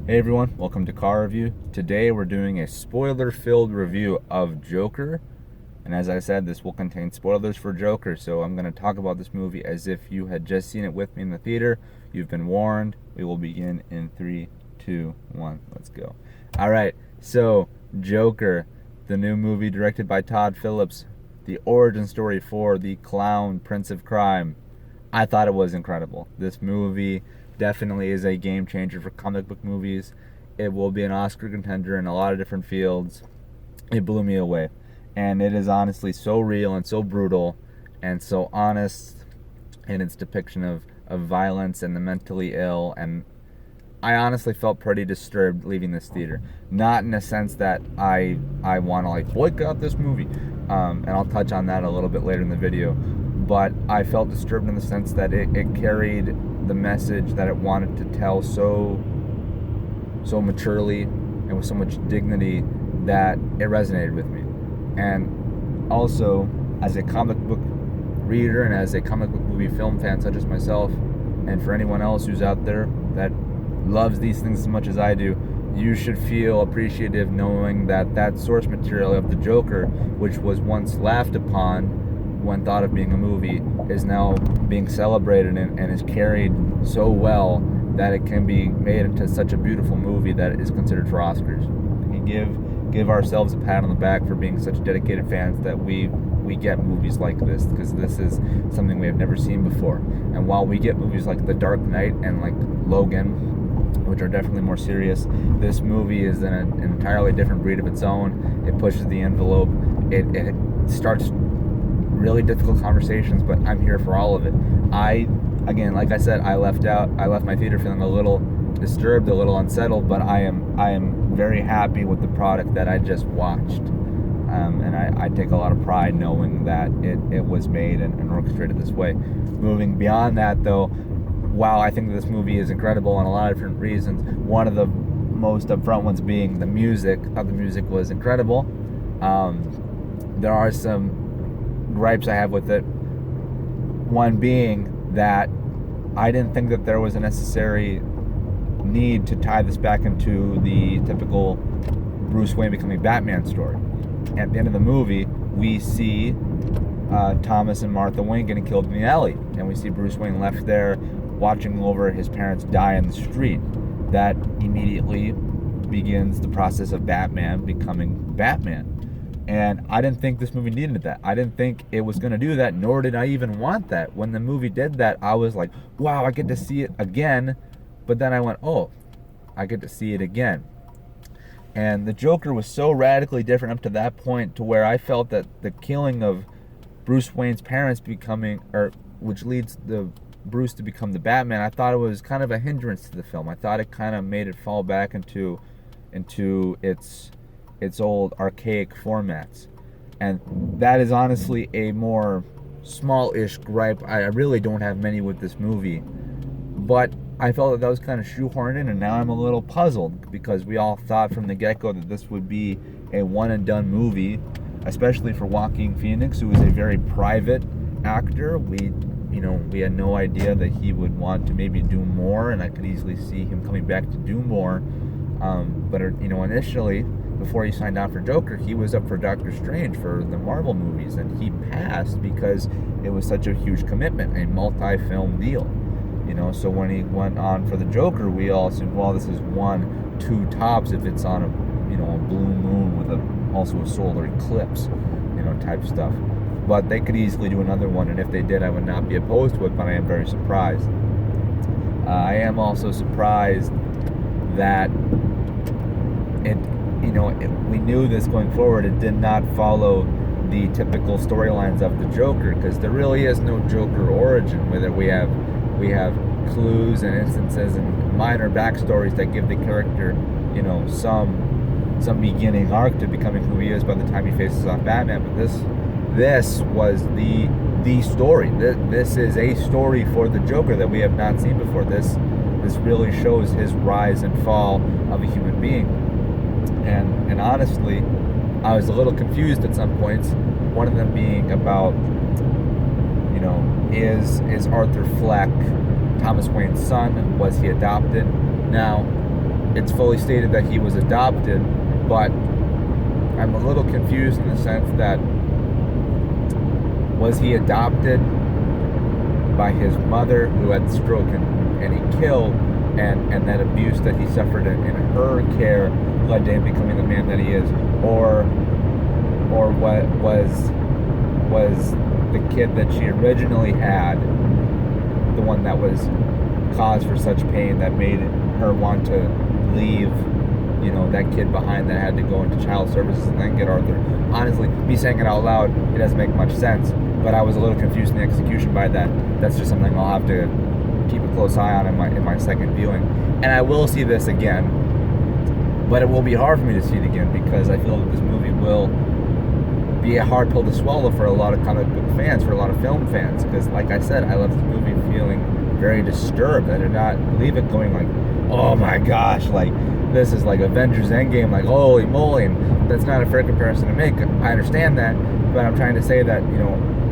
Hey everyone, welcome to Car Review. Today we're doing a spoiler-filled review of Joker. And as I said, this will contain spoilers for Joker, so I'm going to talk about this movie as if you had just seen it with me in the theater. You've been warned. We will begin in 3, 2, 1. Let's go. Alright, so Joker, the new movie directed by Todd Phillips, the origin story for the clown Prince of Crime. I thought it was incredible. This movie definitely is a game changer for comic book movies. It will be an Oscar contender in a lot of different fields. It blew me away. And it is honestly so real and so brutal and so honest in its depiction of violence and the mentally ill. And I honestly felt pretty disturbed leaving this theater. Not in a sense that I want to boycott this movie. And I'll touch on that a little bit later in the video. But I felt disturbed in the sense that it carried the message that it wanted to tell so maturely and with so much dignity that it resonated with me. And also, as a comic book reader and as a comic book movie film fan such as myself, and for anyone else who's out there that loves these things as much as I do, you should feel appreciative knowing that that source material of the Joker, which was once laughed upon when thought of being a movie, is now being celebrated and is carried so well that it can be made into such a beautiful movie that it is considered for Oscars. We give ourselves a pat on the back for being such dedicated fans that we get movies like this, because this is something we have never seen before. And while we get movies like The Dark Knight and like Logan, which are definitely more serious, this movie is an entirely different breed of its own. It pushes the envelope. It starts really difficult conversations, but I'm here for all of it. Again, like I said, I left my theater feeling a little disturbed, a little unsettled, but I am very happy with the product that I just watched. And I take a lot of pride knowing that it was made and orchestrated this way. Moving beyond that, though, while I think this movie is incredible on a lot of different reasons, one of the most upfront ones being the music. I thought the music was incredible. There are some gripes I have with it. One being that I didn't think that there was a necessary need to tie this back into the typical Bruce Wayne becoming Batman story. At the end of the movie, we see Thomas and Martha Wayne getting killed in the alley, and we see Bruce Wayne left there watching over his parents die in the street. That immediately begins the process of Batman becoming Batman. And I didn't think this movie needed that. I didn't think it was going to do that, nor did I even want that. When the movie did that, I was like, wow, I get to see it again. But then I went, oh, I get to see it again. And the Joker was so radically different up to that point, to where I felt that the killing of Bruce Wayne's parents which leads the Bruce to become the Batman, I thought it was kind of a hindrance to the film. I thought it kind of made it fall back into its old archaic formats. And that is honestly a more small-ish gripe. I really don't have many with this movie, but I felt that was kind of shoehorned in, and now I'm a little puzzled, because we all thought from the get-go that this would be a one-and-done movie, especially for Joaquin Phoenix, who is a very private actor. We had no idea that he would want to maybe do more, and I could easily see him coming back to do more. But initially, before he signed on for Joker, he was up for Doctor Strange for the Marvel movies, and he passed because it was such a huge commitment, a multi-film deal. So when he went on for the Joker, we all assumed, well, this is 1, 2 tops if it's on a blue moon with also a solar eclipse, type stuff. But they could easily do another one, and if they did, I would not be opposed to it, but I am very surprised. I am also surprised that we knew this going forward. It did not follow the typical storylines of the Joker, because there really is no Joker origin. Whether we have clues and instances and minor backstories that give the character, some beginning arc to becoming who he is by the time he faces off Batman. But this was the story. This is a story for the Joker that we have not seen before. This really shows his rise and fall of a human being. And honestly, I was a little confused at some points. One of them being about, is Arthur Fleck Thomas Wayne's son? Was he adopted? Now, it's fully stated that he was adopted, but I'm a little confused in the sense that, was he adopted by his mother who had stroke and he killed, and that abuse that he suffered in her care led to him becoming the man that he is, or what was the kid that she originally had the one that was cause for such pain that made her want to leave, that kid behind that had to go into child services and then get Arthur. Honestly, me saying it out loud, it doesn't make much sense, but I was a little confused in the execution by that. That's just something I'll have to keep a close eye on in my second viewing. And I will see this again, but it will be hard for me to see it again because I feel that this movie will be a hard pill to swallow for a lot of comic book fans, for a lot of film fans, because like I said, I left this movie feeling very disturbed. I did not leave it going like, oh my gosh, like this is like Avengers Endgame, like holy moly. And that's not a fair comparison to make. I understand that, but I'm trying to say that,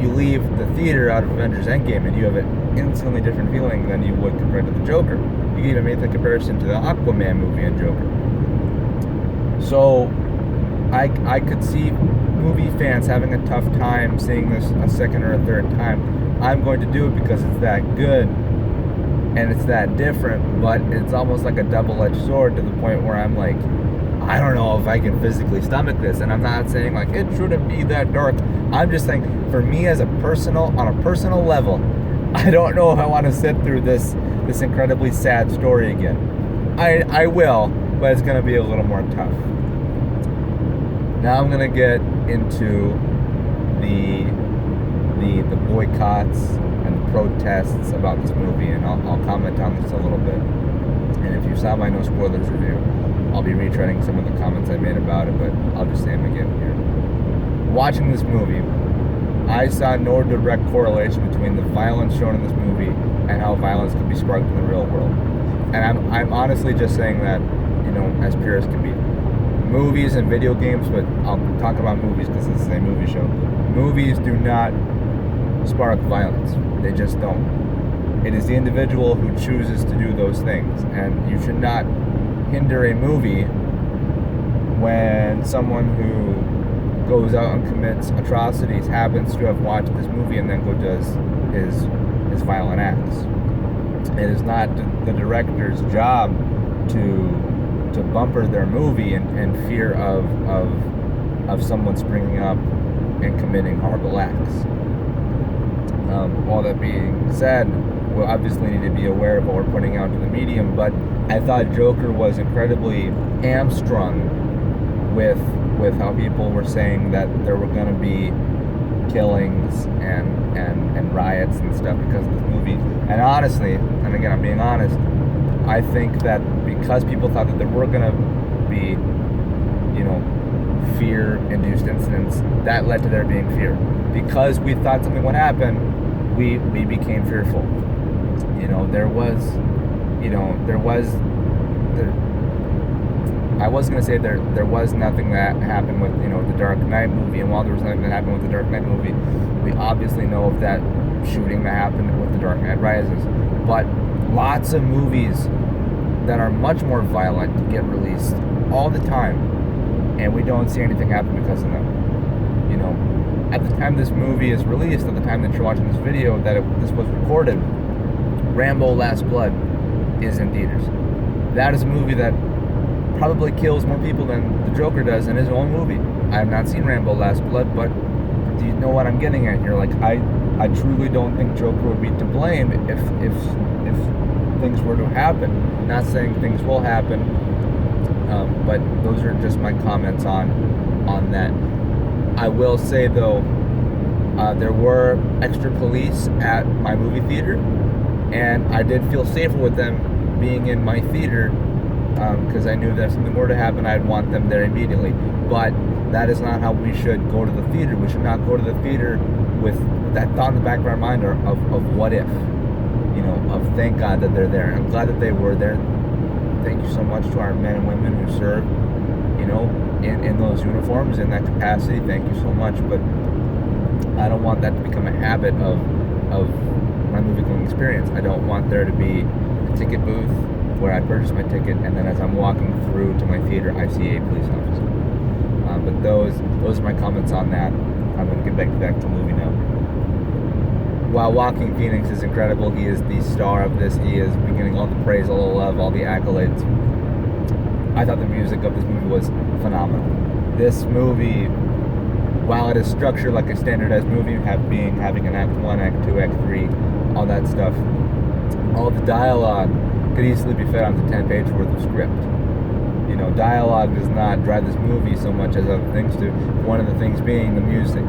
you leave the theater out of Avengers Endgame and you have an instantly different feeling than you would compared to the Joker. You can even make the comparison to the Aquaman movie and Joker. So I could see movie fans having a tough time seeing this a second or a third time. I'm going to do it because it's that good and it's that different, but it's almost like a double-edged sword to the point where I'm like, I don't know if I can physically stomach this. And I'm not saying like it shouldn't be that dark. I'm just saying, for me on a personal level, I don't know if I want to sit through this incredibly sad story again. I will, but it's gonna be a little more tough. Now I'm gonna get into the boycotts and the protests about this movie, and I'll comment on this a little bit. And if you saw my no spoilers review, I'll be retreading some of the comments I made about it, but I'll just say them again here. Watching this movie, I saw no direct correlation between the violence shown in this movie and how violence could be sparked in the real world. And I'm honestly just saying that, as pure as can be. Movies and video games, but I'll talk about movies because this is a movie show. Movies do not spark violence. They just don't. It is the individual who chooses to do those things, and you should not hinder a movie when someone who goes out and commits atrocities happens to have watched this movie and then does his violent acts. It is not the director's job to bumper their movie in fear of someone springing up and committing horrible acts. All that being said, we'll obviously need to be aware of what we're putting out to the medium, but I thought Joker was incredibly hamstrung with how people were saying that there were going to be killings and riots and stuff because of this movie. And honestly, and again, I'm being honest, I think that because people thought that there were going to be, fear-induced incidents, that led to there being fear. Because we thought something would happen, we became fearful. I was going to say there was nothing that happened with, the Dark Knight movie, and while there was nothing that happened with the Dark Knight movie, we obviously know of that shooting that happened with the Dark Knight Rises. But lots of movies that are much more violent get released all the time, and we don't see anything happen because of them. At the time this movie is released, at the time that you're watching this video, this was recorded, Rambo Last Blood is in theaters. That is a movie that probably kills more people than the Joker does in his own movie. I have not seen Rambo Last Blood, but do you know what I'm getting at here? Like, I truly don't think Joker would be to blame if things were to happen. Not saying things will happen, but those are just my comments on that. I will say though, there were extra police at my movie theater, and I did feel safer with them being in my theater, because I knew that if something were to happen, I'd want them there immediately. But that is not how we should go to the theater. We should not go to the theater with that thought in the back of our mind of what if, of thank God that they're there. I'm glad that they were there. Thank you so much to our men and women who serve, in those uniforms, in that capacity. Thank you so much. But I don't want that to become a habit of my movie going experience. I don't want there to be a ticket booth where I purchased my ticket, and then as I'm walking through to my theater, I see a police officer. But those are my comments on that. I'm going to get back to the movie now. While Joaquin Phoenix is incredible, he is the star of this. He is getting all the praise, all the love, all the accolades. I thought the music of this movie was phenomenal. This movie, while it is structured like a standardized movie, having an act 1, act 2, act 3, all that stuff, all the dialogue could easily be fit onto 10 pages worth of script. You know, dialogue does not drive this movie so much as other things do. One of the things being the music.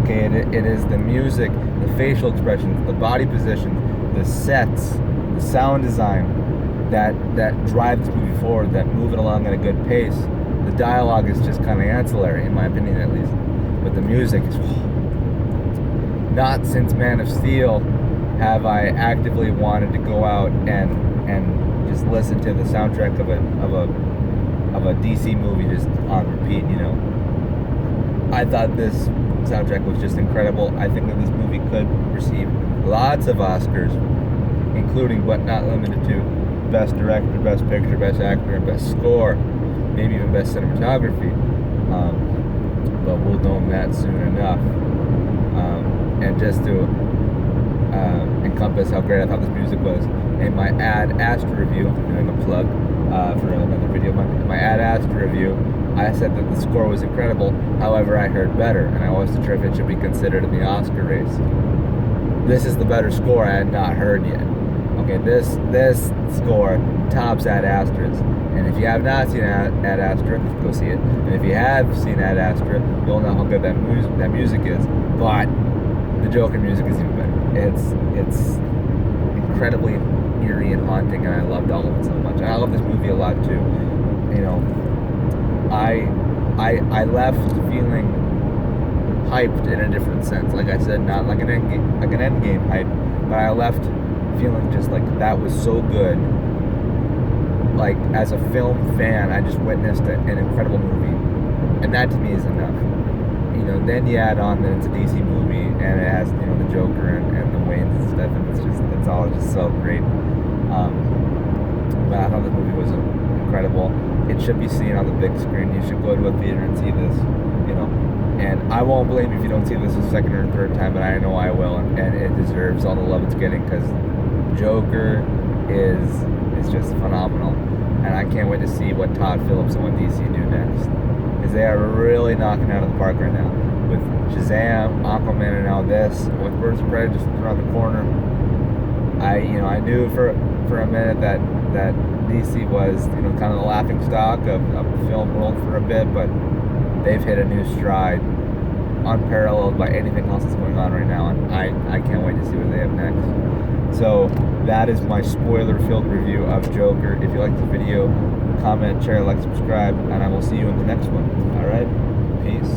Okay, it is the music, the facial expressions, the body positions, the sets, the sound design that drive this movie forward, that move it along at a good pace. The dialogue is just kind of ancillary, in my opinion at least. But the music is... Not since Man of Steel have I actively wanted to go out and just listen to the soundtrack of a DC movie just on repeat, you know. I thought this soundtrack was just incredible. I think that this movie could receive lots of Oscars, including but not limited to Best Director, Best Picture, Best Actor, and Best Score, maybe even Best Cinematography. But we'll know that soon enough. And just to encompass how great I thought this music was, in my Ad Astra review, I'm doing a plug for another video. In my Ad Astra review, I said that the score was incredible. However, I heard better, and I wasn't sure if it should be considered in the Oscar race. This is the better score I had not heard yet. Okay, this score tops Ad Astra's. And if you have not seen Ad Astra, go see it. And if you have seen Ad Astra, you'll know how good that music is. But the Joker music is even better. It's incredibly eerie and haunting, and I loved all of it so much. And I love this movie a lot too. You know, I left feeling hyped in a different sense. Like I said, not like an endgame hype, but I left feeling just like that was so good. Like, as a film fan, I just witnessed an incredible movie, and that to me is enough. You know, then you add on that it's a DC movie, and it has, you know, the Joker and the Waynes and stuff, and it's all just so great. But I thought the movie was incredible. It should be seen on the big screen. You should go to a theater and see this, you know. And I won't blame you if you don't see this a second or third time, but I know I will, and it deserves all the love it's getting, because Joker is just phenomenal. And I can't wait to see what Todd Phillips and what DC do next, because they are really knocking out of the park right now with Shazam, Aquaman, and now this with Birds of Prey just around the corner. I knew for a minute that DC was, you know, kind of the laughing stock of the film world for a bit, but they've hit a new stride, unparalleled by anything else that's going on right now, and I can't wait to see what they have next. So that is my spoiler-filled review of Joker. If you like the video, comment, share, like, subscribe, and I will see you in the next one. Alright? Peace.